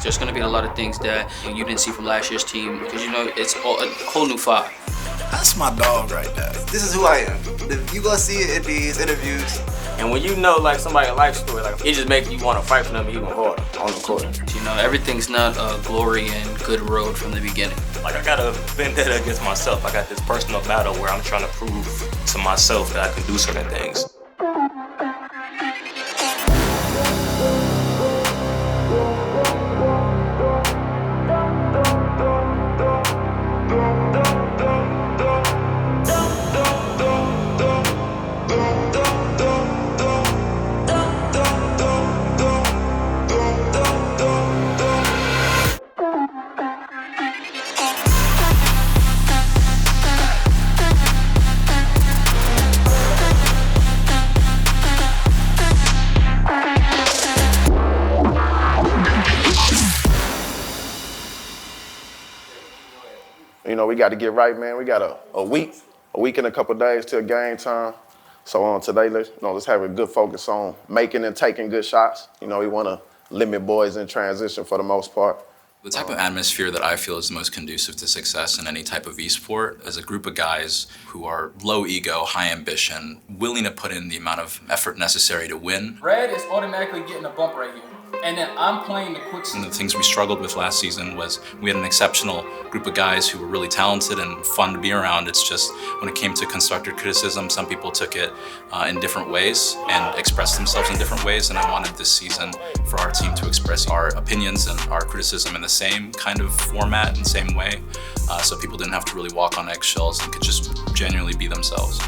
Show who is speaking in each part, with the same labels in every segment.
Speaker 1: There's going to be a lot of things that you didn't see from last year's team because, you know, it's a whole new five.
Speaker 2: That's my dog right there.
Speaker 3: This is who I am. You gonna see it in these interviews.
Speaker 4: And when you know like somebody's life story, like it just makes you want to fight for them even harder on the court.
Speaker 1: You know, everything's not a glory and good road from the beginning.
Speaker 5: Like I got a vendetta against myself. I got this personal battle where I'm trying to prove to myself that I can do certain things.
Speaker 6: You know, we got to get right, man. We got a week and a couple days till game time. So today, let's have a good focus on making and taking good shots. You know, we want to limit boys in transition for the most part.
Speaker 7: The type of atmosphere that I feel is the most conducive to success in any type of esport is a group of guys who are low ego, high ambition, willing to put in the amount of effort necessary to win.
Speaker 8: Red is automatically getting a bump right here. And then I'm playing the quick.
Speaker 7: And the things we struggled with last season was we had an exceptional group of guys who were really talented and fun to be around. It's just when it came to constructive criticism, some people took it in different ways and expressed themselves in different ways. And I wanted this season for our team to express our opinions and our criticism in the same kind of format and same way, so people didn't have to really walk on eggshells and could just genuinely be themselves.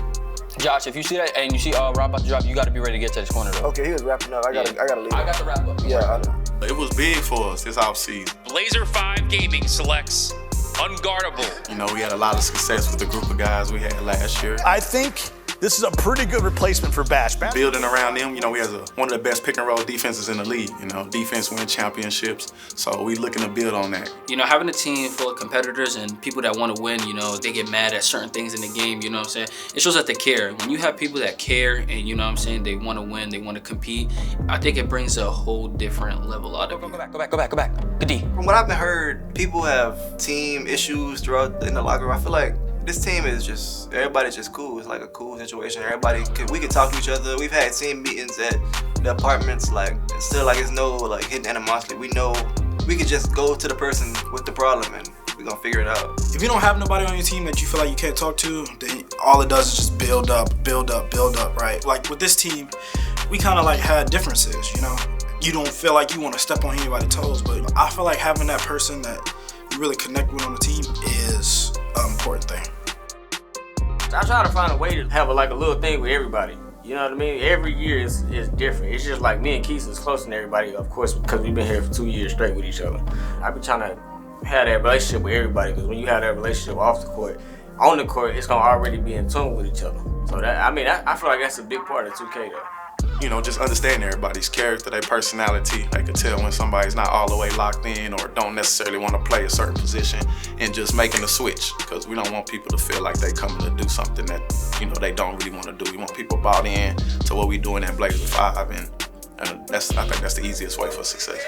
Speaker 8: Josh, if you see that and you see Rob about to drop, you got to be ready to get to this corner though.
Speaker 3: Okay, he was wrapping up. I gotta leave.
Speaker 8: I got the wrap up.
Speaker 3: Yeah, I know.
Speaker 2: It was big for us this offseason.
Speaker 9: Blazer5 Gaming selects Unguardable.
Speaker 2: You know, we had a lot of success with the group of guys we had last year.
Speaker 10: I think this is a pretty good replacement for Bash.
Speaker 2: Building around them, you know, we have one of the best pick and roll defenses in the league. You know, defense win championships, so we looking to build on that.
Speaker 1: You know, having a team full of competitors and people that want to win, you know, they get mad at certain things in the game, you know what I'm saying? It shows that they care. When you have people that care and, you know what I'm saying, they want to win, they want to compete, I think it brings a whole different level out of you.
Speaker 8: Go back. Good D.
Speaker 3: From what I've been heard, people have team issues throughout in the locker room. I feel like this team is just, everybody's just cool. It's like a cool situation. We can talk to each other. We've had team meetings at the apartments, like, it's still like it's no like hidden animosity. We know we could just go to the person with the problem and we're gonna figure it out.
Speaker 11: If you don't have nobody on your team that you feel like you can't talk to, then all it does is just build up, right? Like with this team, we kind of like had differences, you know? You don't feel like you want to step on anybody's toes, but I feel like having that person that you really connect with on the team is an important thing.
Speaker 4: I try to find a way to have a little thing with everybody. You know what I mean? Every year is different. It's just like me and Keith is closer than everybody, of course, because we've been here for 2 years straight with each other. I've been trying to have that relationship with everybody, because when you have that relationship off the court, on the court, it's gonna already be in tune with each other. So I feel like that's a big part of 2K though.
Speaker 2: You know, just understanding everybody's character, their personality. They can tell when somebody's not all the way locked in or don't necessarily want to play a certain position, and just making the switch, because we don't want people to feel like they coming to do something that, you know, they don't really want to do. We want people bought in to what we doing at Blazer5, and I think that's the easiest way for success.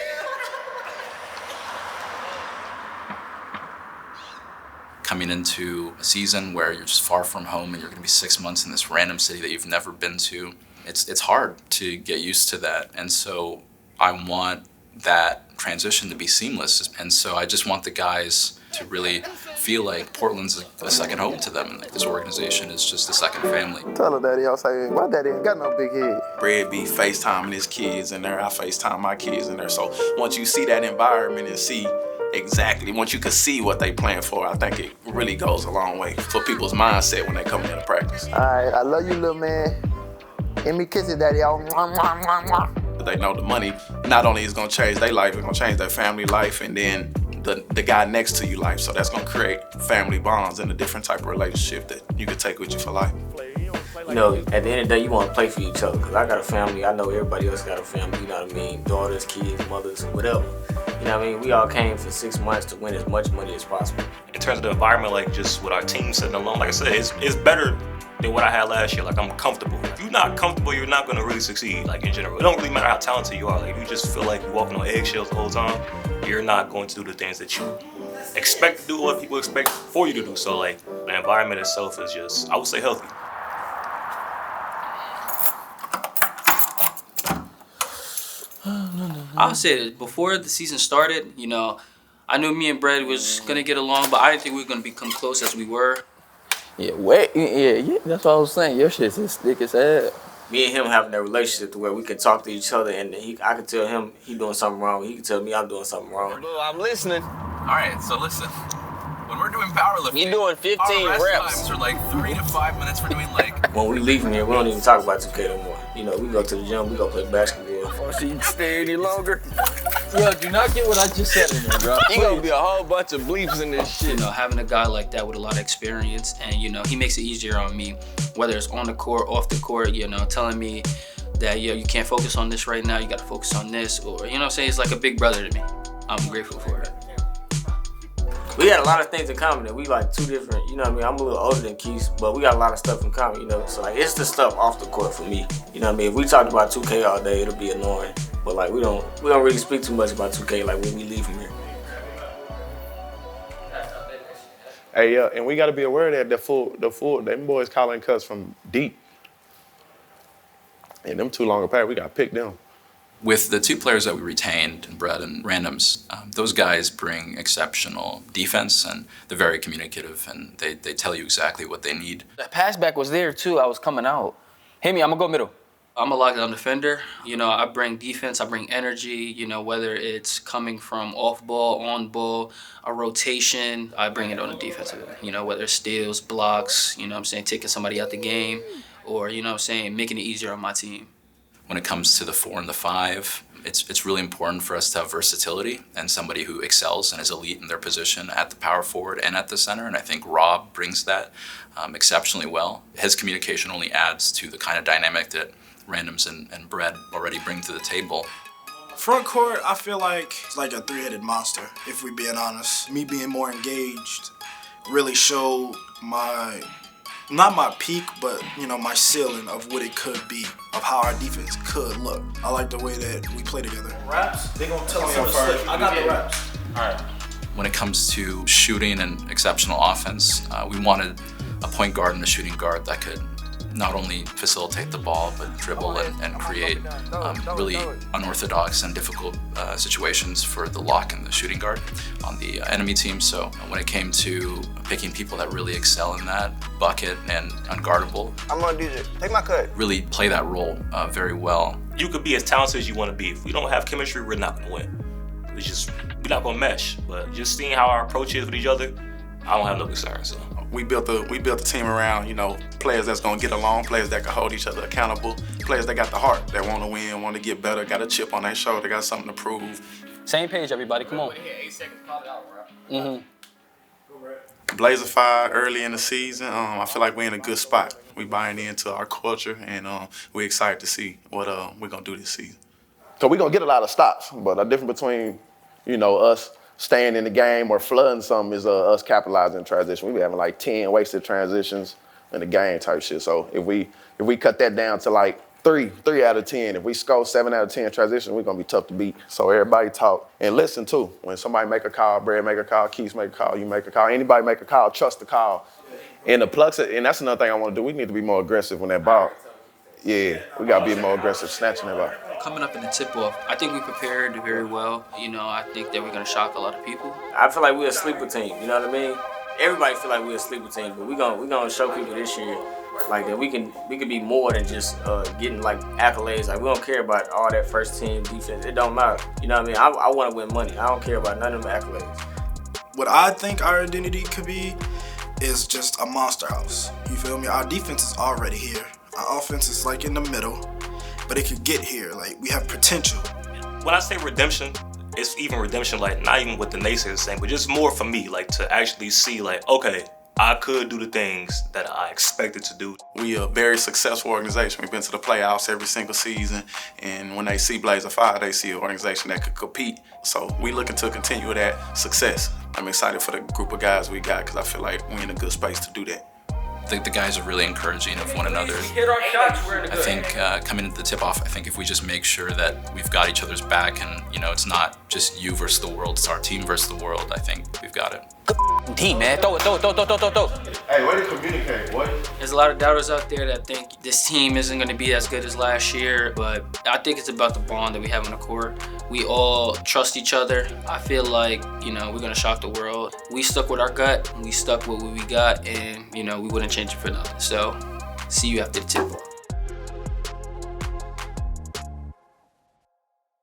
Speaker 7: Coming into a season where you're just far from home and you're going to be 6 months in this random city that you've never been to, it's hard to get used to that. And so I want that transition to be seamless. And so I just want the guys to really feel like Portland's a second home to them, and like this organization is just a second family.
Speaker 6: Tell her daddy, I'll say, my daddy ain't got no big head.
Speaker 2: Brad be FaceTiming his kids in there, I FaceTime my kids in there. So once you see that environment and see exactly, once you can see what they plan for, I think it really goes a long way for people's mindset when they come into practice.
Speaker 6: All right, I love you, little man. Give me kisses, daddy.
Speaker 2: They know the money not only is gonna change their life, it's gonna change their family life, and then the guy next to you life. So that's gonna create family bonds and a different type of relationship that you can take with you for life.
Speaker 4: You know, at the end of the day, you want to play for each other. Because I got a family, I know everybody else got a family, you know what I mean? Daughters, kids, mothers, whatever. You know what I mean? We all came for 6 months to win as much money as possible.
Speaker 5: In terms of the environment, like just with our team sitting alone, like I said, it's better than what I had last year. Like, I'm comfortable. If you're not comfortable, you're not gonna really succeed, like, in general. It don't really matter how talented you are. Like, if you just feel like you're walking on eggshells the whole time, you're not going to do the things that you expect to do or what people expect for you to do. So, like, the environment itself is just, I would say, healthy.
Speaker 1: I'll say that before the season started, you know, I knew me and Brad was gonna get along, but I didn't think we were gonna become close as we were.
Speaker 8: Yeah, yeah, that's what I was saying. Your shit's as thick as hell.
Speaker 4: Me and him having that relationship to where we can talk to each other, and I can tell him he doing something wrong. He can tell me I'm doing something wrong.
Speaker 8: Bro, I'm listening.
Speaker 7: All right, so listen. When we're doing powerlifting,
Speaker 8: You doing 15
Speaker 7: our rest
Speaker 8: reps.
Speaker 7: times are like 3 to 5 minutes. We're doing like.
Speaker 4: When we leave from here, we don't even talk about 2K no more. You know, we go to the gym, we go play basketball.
Speaker 8: So you can stay any longer? Yo, do not get what I just said in there, bro. You gonna be a whole bunch of bleeps in this shit.
Speaker 1: You know, having a guy like that with a lot of experience, and you know, he makes it easier on me, whether it's on the court, off the court. You know, telling me that yo, you can't focus on this right now. You got to focus on this, or you know, what I'm saying, it's like a big brother to me. I'm grateful for it.
Speaker 4: We got a lot of things in common that we like two different, you know what I mean? I'm a little older than Keith, but we got a lot of stuff in common, you know? So like, it's the stuff off the court for me. You know what I mean? If we talked about 2K all day, it'll be annoying. But like, we don't really speak too much about 2K like when we leave from here.
Speaker 6: Hey, yeah, and we got to be aware that them boys calling cuts from deep. And them too long apart, we got to pick them.
Speaker 7: With the two players that we retained, Brett and Randoms, those guys bring exceptional defense, and they're very communicative, and they tell you exactly what they need.
Speaker 8: The pass back was there too. I was coming out. Hit me, I'm gonna go middle.
Speaker 1: I'm a lockdown defender. You know, I bring defense, I bring energy, you know, whether it's coming from off ball, on ball, a rotation, I bring it on the defensive end. You know, whether it's steals, blocks, you know what I'm saying, taking somebody out the game, or, you know what I'm saying, making it easier on my team.
Speaker 7: When it comes to the 4 and the 5, it's really important for us to have versatility and somebody who excels and is elite in their position at the power forward and at the center. And I think Rob brings that exceptionally well. His communication only adds to the kind of dynamic that Randoms and Brett already bring to the table.
Speaker 11: Front court, I feel like it's like a three-headed monster, if we're being honest. Me being more engaged really showed not my peak, but you know, my ceiling of what it could be, of how our defense could look. I like the way that we play together. Raps? They gonna tell me first. I got the raps. All right.
Speaker 7: When it comes to shooting and exceptional offense, we wanted a point guard and a shooting guard that could not only facilitate the ball, but dribble and create really unorthodox and difficult situations for the lock and the shooting guard on the enemy team. So when it came to picking people that really excel in that, bucket and unguardable,
Speaker 3: I'm on DJ. Take my cut.
Speaker 7: really play that role very well.
Speaker 5: You could be as talented as you want to be. If we don't have chemistry, we're not going to win. We're not going to mesh. But just seeing how our approach is with each other, I don't have no concern. So
Speaker 2: we built the team around, you know, players that's gonna get along, players that can hold each other accountable, players that got the heart, that want to win, want to get better, got a chip on their shoulder, got something to prove.
Speaker 8: Same page, everybody. Come on.
Speaker 2: Blazer5 early in the season, I feel like we're in a good spot. We buying into our culture, and we're excited to see what we're gonna do this season.
Speaker 6: So we're going to get a lot of stops, but the difference between, you know, us staying in the game or flooding something is us capitalizing in transition. We be having like 10 wasted transitions in the game type shit. So if we cut that down to like 3 out of 10, if we score 7 out of 10 transitions, we're going to be tough to beat. So everybody talk and listen too. When somebody make a call, Brad make a call, Keith make a call, you make a call, anybody make a call, trust the call. And the plucks, and that's another thing I want to do. We need to be more aggressive when that ball. Yeah, we got to be more aggressive snatching that ball.
Speaker 1: Coming up in the tip-off, I think we prepared very well. You know, I think that we're going to shock a lot of people.
Speaker 4: I feel like we're a sleeper team, you know what I mean? Everybody feel like we're a sleeper team, but we're gonna show people this year like that we can be more than just getting like accolades. Like we don't care about all that first team defense. It don't matter. You know what I mean? I want to win money. I don't care about none of them accolades.
Speaker 11: What I think our identity could be is just a monster house. You feel me? Our defense is already here. Our offense is like in the middle, but it could get here. Like we have potential.
Speaker 5: when I say redemption, it's even redemption, like not even what the naysayers saying, but just more for me, like to actually see like, okay, I could do the things that I expected to do.
Speaker 2: We are a very successful organization. We've been to the playoffs every single season, and when they see Blazer5, they see an organization that could compete. So we looking to continue that success. I'm excited for the group of guys we got because I feel like we're in a good space to do that.
Speaker 7: the guys are really encouraging of one another.
Speaker 4: Hit our shots, we're in a
Speaker 7: I
Speaker 4: good.
Speaker 7: think coming into the tip-off, I think if we just make sure that we've got each other's back and, you know, it's not just you versus the world, it's our team versus the world, I think we've got it.
Speaker 12: Team, man. Throw it.
Speaker 6: Hey, way to communicate, boy.
Speaker 1: There's a lot of doubters out there that think this team isn't going to be as good as last year, but I think it's about the bond that we have on the court. We all trust each other. I feel like, you know, we're going to shock the world. We stuck with our gut, we stuck with what we got, and, you know, we wouldn't change it for nothing. So, see you after the tip-off.